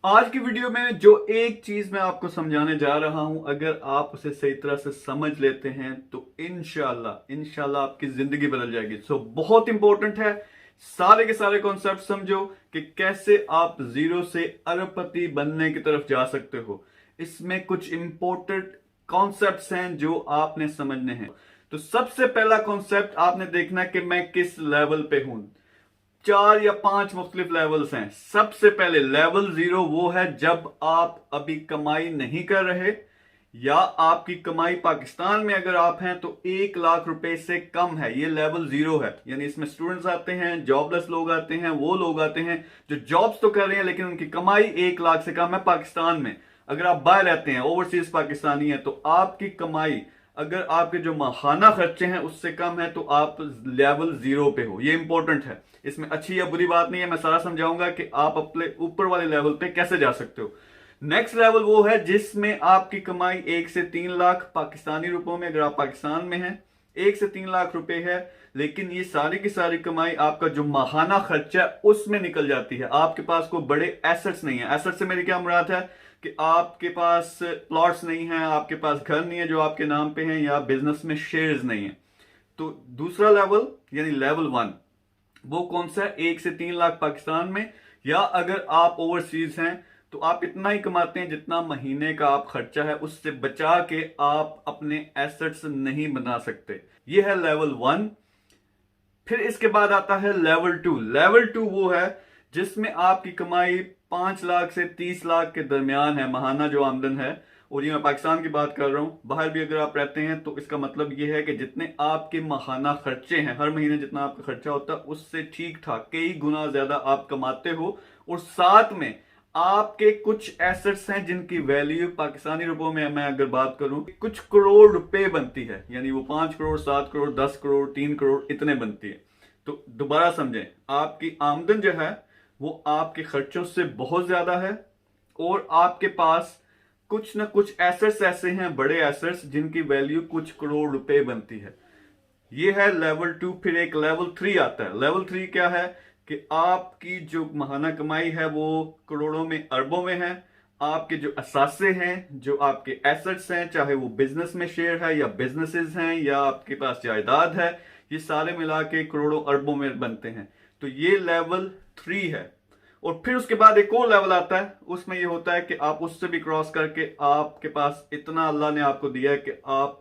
आज की वीडियो में जो एक चीज मैं आपको समझाने जा रहा हूं, अगर आप उसे सही तरह से समझ लेते हैं तो इंशाल्लाह आपकी जिंदगी बदल जाएगी। बहुत इंपॉर्टेंट है। सारे के सारे कॉन्सेप्ट समझो कि कैसे आप जीरो से अरबपति बनने की तरफ जा सकते हो। इसमें कुछ इंपॉर्टेंट कॉन्सेप्ट्स हैं जो आपने समझने हैं। तो सबसे पहला कॉन्सेप्ट आपने देखना कि मैं किस लेवल पे हूं। 4 या 5 मुख्तलिफ लेवल्स हैं। सबसे पहले लेवल 0 वो है जब आप अभी कमाई नहीं कर रहे, या आपकी कमाई पाकिस्तान में अगर आप हैं तो 1 लाख रुपए से कम है। ये लेवल 0 है। यानी इसमें स्टूडेंट्स आते हैं, जॉबलेस लोग आते हैं, वो लोग आते हैं जो जॉब्स तो कर रहे हैं लेकिन उनकी कमाई 1 लाख से कम है पाकिस्तान में। अगर आप बाहर रहते हैं, ओवरसीज पाकिस्तानी है, तो आपकी कमाई अगर आपके जो माहाना खर्चे हैं उससे कम है तो आप लेवल 0 पे हो। ये इंपॉर्टेंट है। इसमें अच्छी या बुरी बात नहीं है, मैं सारा समझाऊंगा कि आप अपने ऊपर वाले लेवल पे कैसे जा सकते हो। नेक्स्ट लेवल वो है जिसमें आपकी कमाई 1 से 3 लाख पाकिस्तानी रुपयों में, अगर आप पाकिस्तान में हैं 1 से 3 लाख रुपए है, लेकिन ये सारी की सारी कमाई आपका जो माहाना खर्चा है उसमें निकल जाती है। आपके पास कोई बड़े एसेट्स नहीं है। एसेट से मेरी क्या मुराद है कि आपके पास प्लॉट्स नहीं है, आपके पास घर नहीं है जो आपके नाम पे हैं, या बिजनेस में शेयर्स नहीं है। तो दूसरा लेवल यानी लेवल 1 वो कौन सा है? 1 से 3 लाख पाकिस्तान में, या अगर आप ओवरसीज हैं तो आप इतना ही कमाते हैं जितना महीने का आप खर्चा है उससे बचा के आप अपने एसेट्स नहीं बना सकते। ये है लेवल 1। फिर इसके बाद आता है लेवल 2। लेवल 2 वो है जिसमें आपकी कमाई 5 लाख से 30 लाख के दरमियान है, महाना जो आमदन है। और ये मैं पाकिस्तान की बात कर रहा हूं। बाहर भी अगर आप रहते हैं तो इसका मतलब ये है कि जितने आपके माहाना खर्चे हैं, हर महीने जितना आपका खर्चा होता है उससे ठीक ठाक कई गुना ज्यादा आप कमाते हो। और साथ में आपके कुछ एसेट्स हैं जिनकी वैल्यू पाकिस्तानी रुपयों में मैं अगर बात करूं कुछ करोड़ रुपए बनती है। यानी वो 5 करोड़, 7 करोड़, 10 करोड़, 3 करोड़ इतने बनती है। तो दोबारा समझें, आपकी आमदन जो है वो आपके खर्चों से बहुत ज्यादा है, और आपके पास कुछ ना कुछ एसेट्स ऐसे हैं, बड़े एसेट्स जिनकी वैल्यू कुछ करोड़ रुपए बनती है। ये है लेवल 2। फिर एक लेवल 3 आता है। लेवल 3 क्या है कि आपकी जो माहाना कमाई है वो करोड़ों में, अरबों में है। आपके जो असासे हैं, जो आपके एसेट्स हैं, चाहे वो बिजनेस में शेयर है या बिजनेसेस हैं या आपके पास जायदाद है, ये सारे मिला के करोड़ों अरबों में बनते हैं। तो ये लेवल 3 है। और फिर उसके बाद एक और लेवल आता है। उसमें ये होता है कि आप उससे भी क्रॉस करके आपके पास इतना अल्लाह ने आपको दिया है कि आप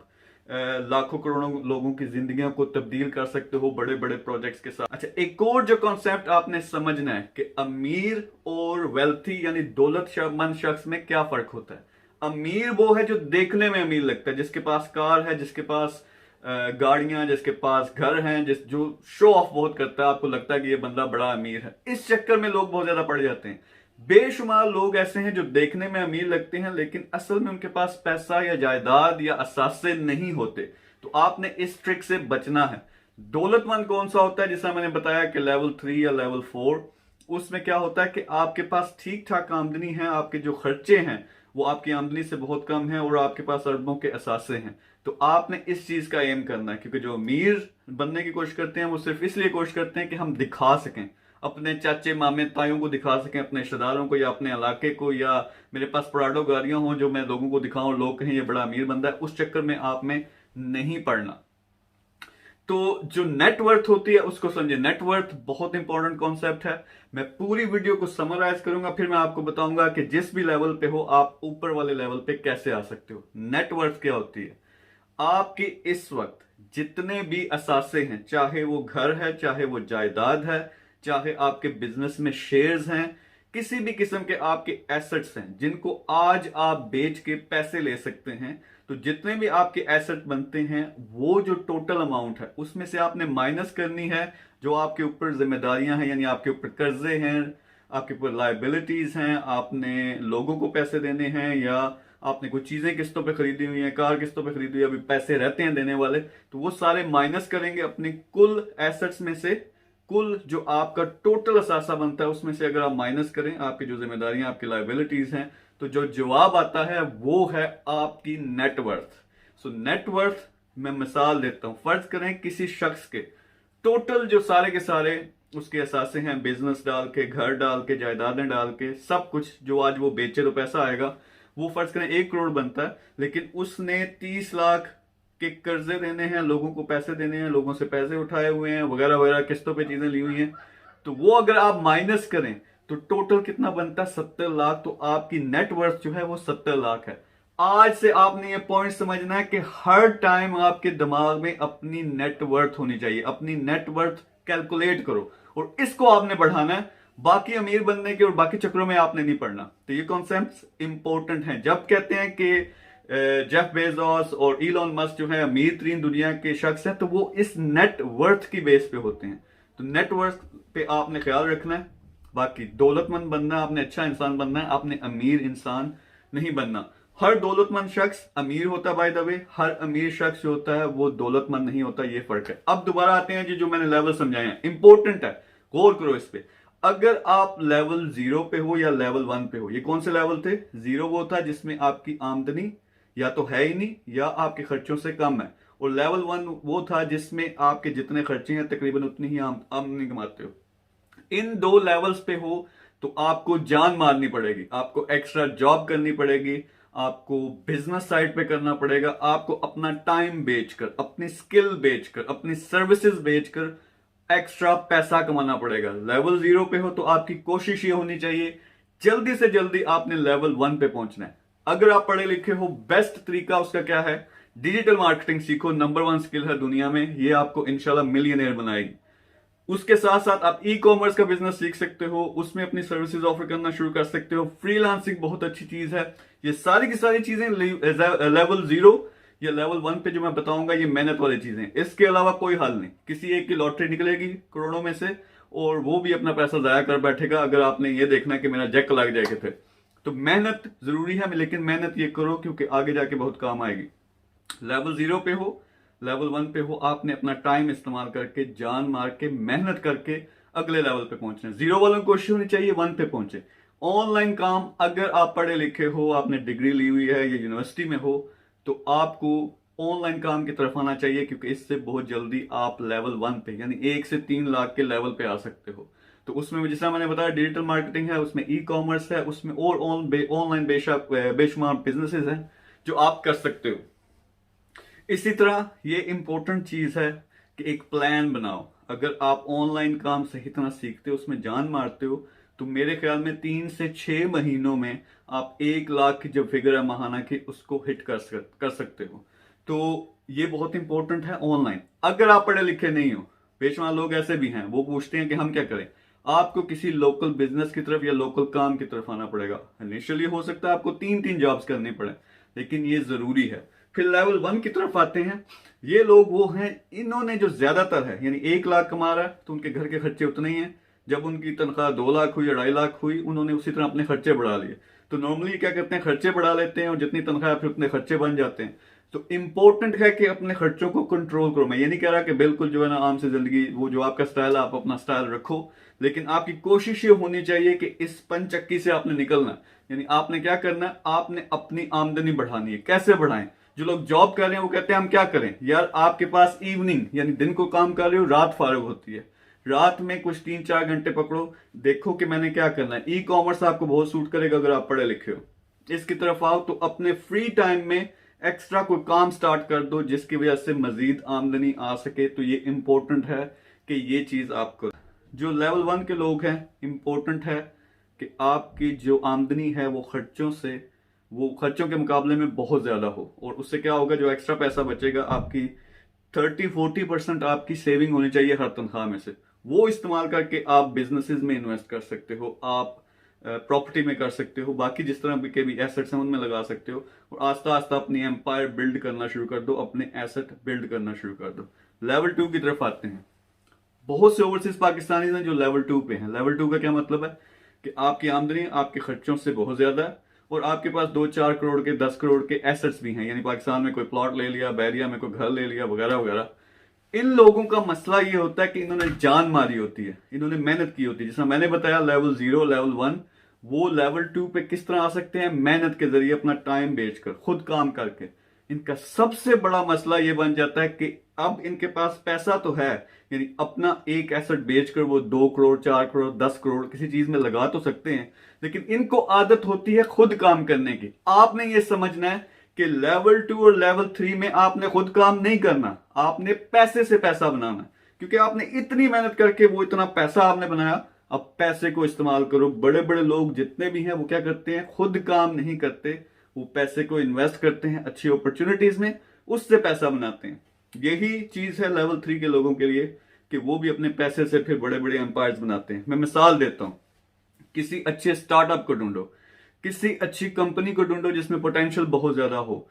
लाखों करोड़ों लोगों की जिंदगियों को तब्दील कर सकते हो बड़े बड़े प्रोजेक्ट्स के साथ। अच्छा, एक और जो कॉन्सेप्ट आपने समझना है कि अमीर और वेल्थी यानी दौलतमंद शख्स में क्या फर्क होता है। अमीर वो है जो देखने में अमीर लगता है, जिसके पास कार है, जिसके पास गाड़ियां, जिसके पास घर हैं, जो शो ऑफ बहुत करता है, आपको लगता है कि ये बंदा बड़ा अमीर है। इस चक्कर में लोग बहुत ज्यादा पड़ जाते हैं। बेशुमार लोग ऐसे हैं जो देखने में अमीर लगते हैं लेकिन असल में उनके पास पैसा या जायदाद या असासे नहीं होते। तो आपने इस ट्रिक से बचना है। दौलतमंद कौन सा होता है? जैसा मैंने बताया कि लेवल 3 या लेवल 4, उसमें क्या होता है कि आपके पास ठीक ठाक आमदनी है, आपके जो खर्चे हैं वो आपकी आमदनी से बहुत कम है, और आपके पास अरबों के असासे हैं। तो आपने इस चीज का एम करना है, क्योंकि जो अमीर बनने की कोशिश करते हैं वो सिर्फ इसलिए कोशिश करते हैं कि हम दिखा सकें, अपने चाचे मामे तायों को दिखा सकें, अपने रिश्तेदारों को या अपने इलाके को, या मेरे पास पराडो गाड़ियां हों जो मैं लोगों को दिखाऊं, लोग कहें ये बड़ा अमीर बंदा है। उस चक्कर में आप में नहीं पड़ना। तो जो नेटवर्थ होती है उसको समझे। नेटवर्थ बहुत इंपॉर्टेंट कॉन्सेप्ट है। मैं पूरी वीडियो को समराइज करूंगा, फिर मैं आपको बताऊंगा कि जिस भी लेवल पे हो आप ऊपर वाले लेवल पे कैसे आ सकते हो। नेटवर्थ क्या होती है? आपके इस वक्त जितने भी असासे हैं, चाहे वो घर है, चाहे वो जायदाद है, चाहे आपके बिजनेस में शेयर्स हैं, किसी भी किस्म के आपके एसेट्स हैं जिनको आज आप बेच के पैसे ले सकते हैं। तो जितने भी आपके एसेट बनते हैं वो जो टोटल अमाउंट है उसमें से आपने माइनस करनी है जो आपके ऊपर जिम्मेदारियां हैं, यानी आपके ऊपर कर्जे हैं, आपके ऊपर लाइबिलिटीज हैं, आपने लोगों को पैसे देने हैं, या आपने कुछ चीजें किस्तों पे खरीदी हुई हैं, कार किस्तों पे खरीदी हुई है, अभी पैसे रहते हैं देने वाले, तो वो सारे माइनस करेंगे अपने कुल एसेट्स में से। कुल जो आपका टोटल असासा बनता है उसमें से अगर आप माइनस करें आपकी जो जिम्मेदारियां, आपकी लाइबिलिटीज हैं, तो जो जवाब आता है वो है आपकी नेटवर्थ। सो नेटवर्थ मैं मिसाल देता हूं। फर्ज करें किसी शख्स के टोटल जो सारे के सारे उसके असासे हैं बिजनेस डाल के, घर डाल के, जायदादें डाल के, सब कुछ जो आज वो बेचे तो पैसा आएगा। वो फर्ज करें 1 करोड़ बनता है, लेकिन उसने 30 लाख के कर्जे देने हैं, लोगों को पैसे देने हैं, लोगों से पैसे उठाए हुए हैं, वगैरह वगैरह, किस्तों पे चीजें ली हुई हैं। तो वो अगर आप माइनस करें तो टोटल कितना बनता है? 70 लाख। तो आपकी नेटवर्थ जो है वो 70 लाख है। आज से आपने ये पॉइंट समझना है कि हर टाइम आपके दिमाग में अपनी नेटवर्थ होनी चाहिए। अपनी नेटवर्थ कैलकुलेट करो और इसको आपने बढ़ाना है। बाकी अमीर बनने के और बाकी चक्रों में आपने नहीं पढ़ना। तो ये कॉन्सेप्ट इंपॉर्टेंट हैं। जब कहते हैं कि जेफ बेजोस और इलॉन मस्क जो है अमीर तरीन दुनिया के शख्स हैं, तो वो इस नेटवर्थ की बेस पे होते हैं। तो नेटवर्थ पे आपने ख्याल रखना है। बाकी दौलतमंद बनना, आपने अच्छा इंसान बनना है, आपने अमीर इंसान नहीं बनना। हर दौलतमंद शख्स अमीर होता है, बाय द वे हर अमीर शख्स जो होता है वो दौलतमंद नहीं होता, ये फर्क है। अब दोबारा आते हैं जी, जो मैंने लेवल समझाए हैं, इंपॉर्टेंट है, गौर करो इस पे। अगर आप लेवल 0 पे हो या लेवल 1 पे हो, ये कौन से लेवल थे? 0 वो था जिसमें आपकी आमदनी या तो है ही नहीं या आपके खर्चों से कम है, और लेवल 1 वो था जिसमें आपके जितने खर्चे हैं तकरीबन उतनी ही आमदनी कमाते हो। इन 2 लेवल्स पे हो तो आपको जान मारनी पड़ेगी, आपको एक्स्ट्रा जॉब करनी पड़ेगी, आपको बिजनेस साइड पे करना पड़ेगा, आपको अपना टाइम बेचकर, अपनी स्किल बेचकर, अपनी सर्विसेज बेचकर एक्स्ट्रा पैसा कमाना पड़ेगा। लेवल 0 पे हो तो आपकी कोशिश ये होनी चाहिए जल्दी से जल्दी आपने लेवल 1 पे पहुंचना है। अगर आप पढ़े लिखे हो, बेस्ट तरीका उसका क्या है? डिजिटल मार्केटिंग सीखो, नंबर 1 स्किल है दुनिया में, ये आपको इंशाल्लाह मिलियनेयर बनाएगी। उसके साथ साथ आप ई कॉमर्स का बिजनेस सीख सकते हो, उसमें अपनी सर्विसेज ऑफर करना शुरू कर सकते हो। फ्रीलांसिंग बहुत अच्छी चीज है। ये सारी की सारी चीजें लेवल 0 या लेवल 1 पे जो मैं बताऊंगा, ये मेहनत वाली चीजें। इसके अलावा कोई हल नहीं। किसी एक की लॉटरी निकलेगी करोड़ों में से और वो भी अपना पैसा जाया कर बैठेगा अगर आपने ये देखना कि मेरा जैक लग जाएगा थे। तो मेहनत जरूरी है, लेकिन मेहनत ये करो क्योंकि आगे जाके बहुत काम आएगी। लेवल 0 पे हो, लेवल 1 पे हो, आपने अपना टाइम इस्तेमाल करके, जान मार के, मेहनत करके अगले लेवल पे पहुंचना है। 0 वालों की कोशिश होनी चाहिए 1 पे पहुंचे। ऑनलाइन काम, अगर आप पढ़े लिखे हो, आपने डिग्री ली हुई है या यूनिवर्सिटी में हो, तो आपको ऑनलाइन काम की तरफ आना चाहिए, क्योंकि इससे बहुत जल्दी आप लेवल 1 पे यानी 1 से 3 लाख के लेवल पे आ सकते हो। तो उसमें जैसा मैंने बताया डिजिटल मार्केटिंग है, उसमें ई कॉमर्स है, उसमें और ऑनलाइन बेशुमार बिजनेसेस हैं जो आप कर सकते हो। इसी तरह ये इंपॉर्टेंट चीज है कि एक प्लान बनाओ। अगर आप ऑनलाइन काम सही तरह सीखते हो, उसमें जान मारते हो, तो मेरे ख्याल में 3 से 6 महीनों में आप 1 लाख की जो फिगर है महाना की, उसको हिट कर सकते हो। तो ये बहुत इंपॉर्टेंट है ऑनलाइन। अगर आप पढ़े लिखे नहीं हो, बेशुमार लोग ऐसे भी हैं, वो पूछते हैं कि हम क्या करें। आपको किसी लोकल बिजनेस की तरफ या लोकल काम की तरफ आना पड़ेगा। इनिशियली हो सकता है आपको 3-3 जॉब्स करनी पड़े, लेकिन ये जरूरी है। फिर लेवल 1 की तरफ आते हैं। ये लोग वो हैं, इन्होंने जो ज्यादातर है, यानी 1 लाख कमा रहा है तो उनके घर के खर्चे उतने ही हैं। जब उनकी तनख्वाह 2 लाख हुई या 2.5 लाख हुई, उन्होंने उसी तरह अपने खर्चे बढ़ा लिए। तो नॉर्मली क्या करते हैं, खर्चे बढ़ा लेते हैं और जितनी तनख्वाह फिर उतने खर्चे बन जाते हैं। तो इंपॉर्टेंट है कि अपने खर्चों को कंट्रोल करो। मैं ये नहीं कह रहा कि बिल्कुल जो है ना आम से जिंदगी, वो जो आपका स्टाइल है आप अपना स्टाइल रखो, लेकिन आपकी कोशिश ये होनी चाहिए कि इस पंचक्की से आपने निकलना। यानी आपने क्या करना है, आपने अपनी आमदनी बढ़ानी है। कैसे बढ़ाएं? जो लोग जॉब कर रहे हैं वो कहते हैं हम क्या करें यार, आपके पास इवनिंग यानी दिन को काम कर रहे हो, रात फारग होती है, रात में कुछ 3-4 घंटे पकड़ो, देखो कि मैंने क्या करना है। ई कॉमर्स आपको बहुत सूट करेगा अगर आप पढ़े लिखे हो। इसकी तरफ आओ तो अपने फ्री टाइम में एक्स्ट्रा कोई काम स्टार्ट कर दो जिसकी वजह से मजीद आमदनी आ सके। तो ये इंपॉर्टेंट है कि ये चीज आप करो। जो लेवल 1 के लोग हैं, इंपॉर्टेंट है कि आपकी जो आमदनी है वो खर्चों के मुकाबले में बहुत ज्यादा हो। और उससे क्या होगा, जो एक्स्ट्रा पैसा बचेगा आपकी 30-40% आपकी सेविंग होनी चाहिए हर तनख्वाह में से। वो इस्तेमाल करके आप बिजनेसेस में इन्वेस्ट कर सकते हो, आप प्रॉपर्टी में कर सकते हो, बाकी जिस तरह के भी एसेट्स हैं उनमें लगा सकते हो। और आस्ता आस्ता अपनी एम्पायर बिल्ड करना शुरू कर दो, अपने एसेट बिल्ड करना शुरू कर दो। लेवल 2 की तरफ आते हैं। बहुत से ओवरसीज पाकिस्तानी हैं जो लेवल 2 पे हैं। लेवल 2 का क्या मतलब है कि आपकी आमदनी आपके खर्चों से बहुत ज्यादा है और आपके पास 2-4 करोड़ के, 10 करोड़ के एसेट्स भी हैं। यानी पाकिस्तान में कोई प्लॉट ले लिया, बैरिया में कोई घर ले लिया, वगैरह वगैरह। इन लोगों का मसला ये होता है कि इन्होंने जान मारी होती है, इन्होंने मेहनत की होती है। जैसा मैंने बताया लेवल 0, लेवल 1, वो लेवल 2 पे किस तरह आ सकते हैं? मेहनत के जरिए, अपना टाइम बेचकर, खुद काम करके। इनका सबसे बड़ा मसला ये बन जाता है कि अब इनके पास पैसा तो है, यानी अपना एक एसेट बेचकर वो 2 करोड़ 4 करोड़ 10 करोड़ किसी चीज में लगा तो सकते हैं, लेकिन इनको आदत होती है खुद काम करने की। आपने ये समझना है कि लेवल 2 और लेवल 3 में आपने खुद काम नहीं करना, आपने पैसे से पैसा बनाना, क्योंकि आपने इतनी मेहनत करके वो इतना पैसा आपने बनाया। अब पैसे को इस्तेमाल करो। बड़े बड़े लोग जितने भी हैं वो क्या करते हैं, खुद काम नहीं करते, वो पैसे को इन्वेस्ट करते हैं अच्छी अपॉर्चुनिटीज में, उससे पैसा बनाते हैं। यही चीज है लेवल 3 के लोगों के लिए कि वो भी अपने पैसे से फिर बड़े बड़े एम्पायर्स बनाते हैं। मैं मिसाल देता हूं, किसी अच्छे स्टार्टअप को ढूंढो, किसी अच्छी कंपनी को ढूंढो जिसमें पोटेंशियल बहुत ज्यादा हो।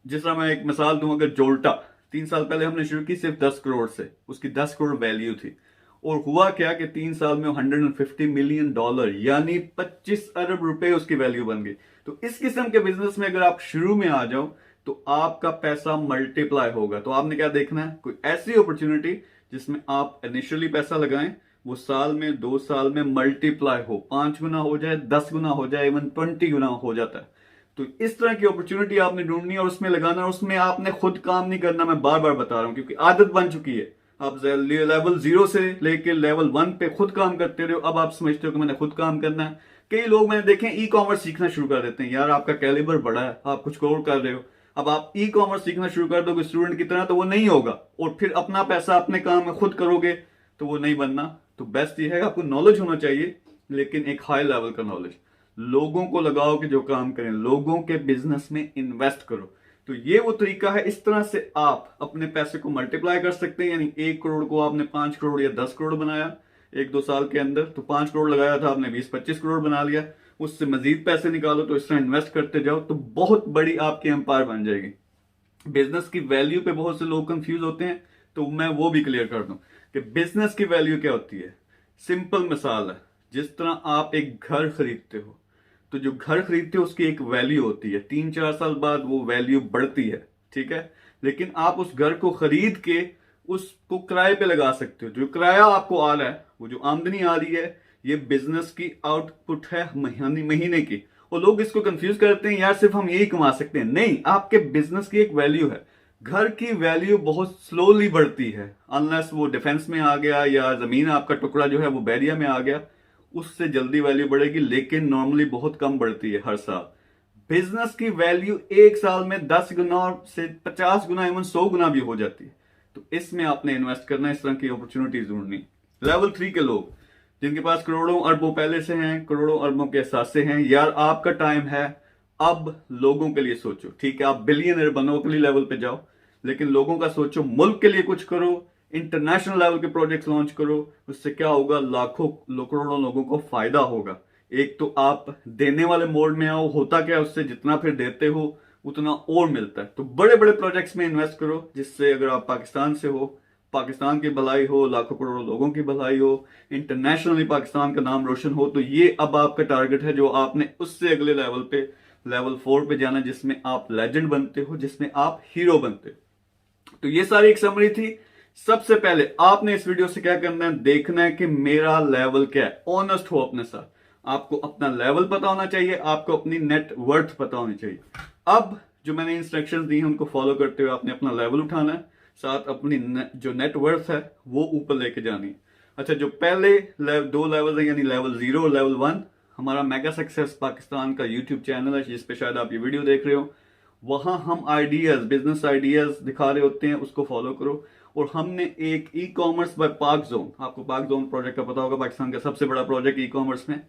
जिस तरह मैं एक मिसाल दूं, अगर जोल्टा 3 साल पहले हमने शुरू की सिर्फ 10 करोड़ से, उसकी 10 करोड़ वैल्यू थी, और हुआ क्या कि 3 साल में $150 मिलियन यानी 25 अरब रुपए उसकी वैल्यू बन गई। तो इस किस्म के बिजनेस में अगर आप शुरू में आ जाओ तो आपका पैसा मल्टीप्लाई होगा। तो आपने क्या देखना है, कोई ऐसी अपॉर्चुनिटी जिसमें आप इनिशियली पैसा लगाएं, वो साल में 2 साल में मल्टीप्लाई हो, 5 गुना हो जाए, 10 गुना हो जाए, इवन 20 गुना हो जाता है। तो इस तरह की अपॉर्चुनिटी आपने ढूंढनी है और उसमें लगाना है। उसमें आपने खुद काम नहीं करना, मैं बार बार बता रहा हूं, क्योंकि आदत बन चुकी है। आप लेवल 0 से लेके लेवल 1 पे खुद काम करते रहे हो, अब आप समझते हो कि मैंने खुद काम करना है। कई लोग मैंने देखे ई कॉमर्स सीखना शुरू कर देते हैं। यार आपका कैलिबर बड़ा है, आप कुछ करोड़ कर रहे हो, अब आप ई कॉमर्स सीखना शुरू कर दोगे स्टूडेंट की तरह तो वो नहीं होगा, और फिर अपना पैसा अपने काम में खुद करोगे तो वो नहीं बनना। तो बेस्ट ये है, आपको नॉलेज होना चाहिए, लेकिन एक हाई लेवल का नॉलेज। लोगों को लगाओ कि जो काम करें, लोगों के बिजनेस में इन्वेस्ट करो। तो ये वो तरीका है, इस तरह से आप अपने पैसे को मल्टीप्लाई कर सकते हैं। यानी 1 करोड़ को आपने 5 करोड़ या 10 करोड़ बनाया 1-2 साल के अंदर, तो 5 करोड़ लगाया था आपने, 20-25 करोड़ बना लिया। उससे मजीद पैसे निकालो, तो इस तरह इन्वेस्ट करते जाओ तो बहुत बड़ी आपकी एम्पायर बन जाएगी। बिजनेस की वैल्यू पे बहुत से लोग कंफ्यूज होते हैं, तो मैं वो भी क्लियर कर दूं कि बिजनेस की वैल्यू क्या होती है। सिंपल मिसाल है, जिस तरह आप एक घर खरीदते हो, तो जो घर खरीदते हो उसकी एक वैल्यू होती है, 3-4 साल बाद वो वैल्यू बढ़ती है, ठीक है। लेकिन आप उस घर को खरीद के उसको किराए पे लगा सकते हो। जो किराया आपको आ रहा है, वो जो आमदनी आ रही है, ये बिजनेस की आउटपुट है महीने की। और लोग इसको कंफ्यूज करते हैं, यार सिर्फ हम यही कमा सकते हैं। नहीं, आपके बिजनेस की एक वैल्यू है। घर की वैल्यू बहुत स्लोली बढ़ती है, अनलेस वो डिफेंस में आ गया या जमीन आपका टुकड़ा जो है वो बैरिया में आ गया, उससे जल्दी वैल्यू बढ़ेगी, लेकिन नॉर्मली बहुत कम बढ़ती है हर साल। बिजनेस की वैल्यू 1 साल में 10 गुना से 50 गुना, इवन 100 गुना भी हो जाती है। तो इसमें आपने इन्वेस्ट करना, इस तरह की अपॉर्चुनिटीज ढूंढनी। लेवल 3 के लोग जिनके पास करोड़ों अरबों पहले से हैं, करोड़ों अरबों के एहसास से हैं, यार आपका टाइम है अब लोगों के लिए सोचो। ठीक है, आप बिलियनर बनो, अगली लेवल पे जाओ, लेकिन लोगों का सोचो, मुल्क के लिए कुछ करो, इंटरनेशनल लेवल के प्रोजेक्ट्स लॉन्च करो। उससे क्या होगा, लाखों करोड़ों लोगों को फायदा होगा। एक तो आप देने वाले मोड में आओ, होता क्या उससे, जितना फिर देते हो उतना और मिलता है। तो बड़े बड़े प्रोजेक्ट्स में इन्वेस्ट करो, जिससे अगर आप पाकिस्तान से हो, पाकिस्तान की भलाई हो, लाखों करोड़ों लोगों की भलाई हो, इंटरनेशनली पाकिस्तान का नाम रोशन हो। तो ये अब आपका टारगेट है, जो आपने उससे अगले लेवल पे, लेवल 4 पे जाना, जिसमें आप लेजेंड बनते हो, जिसमें आप हीरो बनते हो। तो ये सारी एक समरी थी। सबसे पहले आपने इस वीडियो से क्या करना है, देखना है कि मेरा लेवल क्या है। ऑनेस्ट हो अपने साथ, आपको अपना लेवल पता होना चाहिए, आपको अपनी नेट वर्थ पता होनी चाहिए। अब जो मैंने इंस्ट्रक्शंस दी हैं उनको फॉलो करते हुए आपने अपना लेवल उठाना है, साथ अपनी जो नेट वर्थ है वो ऊपर लेके जानी है। अच्छा, जो पहले 2 लेवल है, यानी लेवल 0 और लेवल 1, हमारा मेगा सक्सेस पाकिस्तान का यूट्यूब चैनल है, जिस पे शायद आप ये वीडियो देख रहे हो। वहां हम आइडियाज, बिजनेस आइडियाज दिखा रहे होते हैं, उसको फॉलो करो। और हमने एक ई कॉमर्स बाय पाक जोन, आपको पाक जोन प्रोजेक्ट का पता होगा, पाकिस्तान का सबसे बड़ा प्रोजेक्ट ई कॉमर्स में,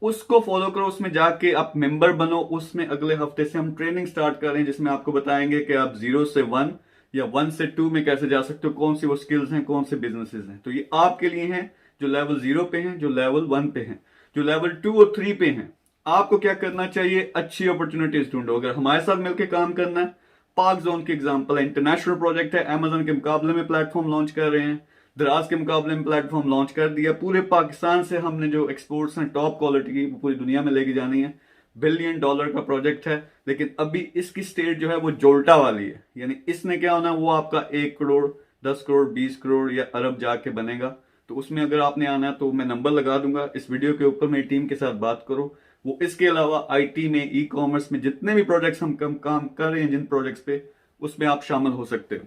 उसको फॉलो करो। उसमें जाके आप मेंबर बनो। उसमें अगले हफ्ते से हम ट्रेनिंग स्टार्ट कर रहे हैं, जिसमें आपको बताएंगे कि आप 0 से 1 या 1 से 2 में कैसे जा सकते हो, कौन सी वो स्किल्स हैं, कौन से बिजनेसेस हैं। तो ये आपके लिए हैं जो लेवल 0 पे हैं, जो लेवल 1 पे हैं, जो लेवल 2 और 3 पे हैं। आपको क्या करना चाहिए, अच्छी अपॉर्चुनिटीज ढूंढो। अगर हमारे साथ मिलकर काम करना है, पाक जोन की एग्जांपल है, इंटरनेशनल प्रोजेक्ट है, अमेजन के मुकाबले में प्लेटफॉर्म लॉन्च कर रहे हैं, दराज के मुकाबले में प्लेटफॉर्म लॉन्च कर दिया। पूरे पाकिस्तान से हमने जो एक्सपोर्ट्स हैं टॉप क्वालिटी की, वो पूरी दुनिया में लेके जानी है। $1 बिलियन का प्रोजेक्ट है, लेकिन अभी इसकी स्टेज जो है वो जोल्टा वाली है। यानी इसने क्या होना, वो आपका 1 करोड़ 10 करोड़ 20 करोड़ या अरब जाके बनेगा। तो उसमें अगर आपने आना है तो मैं नंबर लगा दूंगा इस वीडियो के ऊपर, मेरी टीम के साथ बात करो, वो इसके अलावा आईटी में, ई कॉमर्स में जितने भी प्रोजेक्ट्स हम काम कर रहे हैं, जिन प्रोजेक्ट्स पे, उसमें आप शामिल हो सकते हो।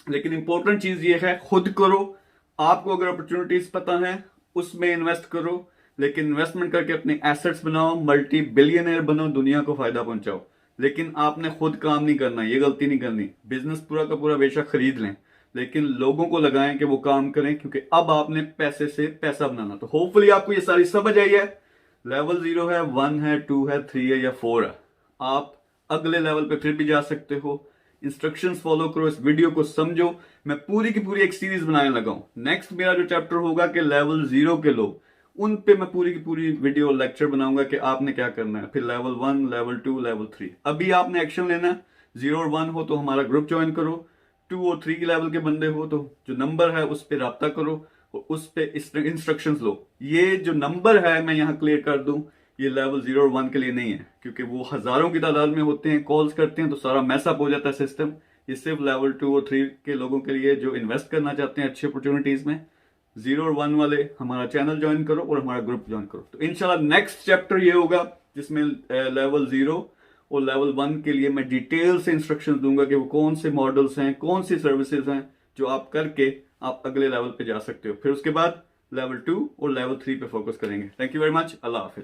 लेकिन इंपॉर्टेंट चीज ये है, खुद करो। आपको अगर अपॉर्चुनिटीज पता है उसमें इन्वेस्ट करो, लेकिन इन्वेस्टमेंट करके अपने एसेट्स बनाओ, मल्टी बिलियनर बनो, दुनिया को फायदा पहुंचाओ। लेकिन आपने खुद काम नहीं करना, ये गलती नहीं करनी। बिजनेस पूरा का पूरा बेशक खरीद लें, लेकिन लोगों को लगाएं कि वो काम करें, क्योंकि अब आपने पैसे से पैसा बनाना। तो होपफुली आपको ये सारी समझ आई है। लेवल 0 है, 1 है, 2 है, 3 है या 4 है। आप अगले लेवल पे फिर भी जा सकते हो। इंस्ट्रक्शंस फॉलो करो, इस वीडियो को समझो। मैं पूरी की पूरी एक सीरीज बनाने लगा हूं। नेक्स्ट मेरा जो चैप्टर होगा कि लेवल 0 के लोग, उन पे मैं पूरी की पूरी वीडियो लेक्चर बनाऊंगा कि आपने क्या करना है। फिर लेवल 1, लेवल 2, लेवल 3। अभी आपने एक्शन लेना है। 0 और 1 हो तो हमारा ग्रुप ज्वाइन करो। 2 और 3 के लेवल के बंदे हो तो जो नंबर है उस पर राब्ता करो और उस पे इंस्ट्रक्शंस लो। ये जो नंबर है मैं यहाँ क्लियर कर दूं, ये लेवल 0 और 1 के लिए नहीं है, क्योंकि वो हजारों की तादाद में होते हैं, कॉल्स करते हैं तो सारा मैसअप हो जाता है सिस्टम। ये सिर्फ लेवल 2 और 3 के लोगों के लिए जो इन्वेस्ट करना चाहते हैं अच्छी अपॉर्चुनिटीज में। 0 और 1 वाले हमारा चैनल ज्वाइन करो और हमारा ग्रुप ज्वाइन करो। तो इंशाल्लाह नेक्स्ट चैप्टर ये होगा जिसमें लेवल 0 और लेवल 1 के लिए मैं डिटेल से इंस्ट्रक्शंस दूंगा कि वो कौन से मॉडल्स हैं, कौन सी सर्विसेज हैं जो आप करके आप अगले लेवल पे जा सकते हो। फिर उसके बाद लेवल 2 और लेवल 3 पे फोकस करेंगे। Thank you very much. Allah Hafiz.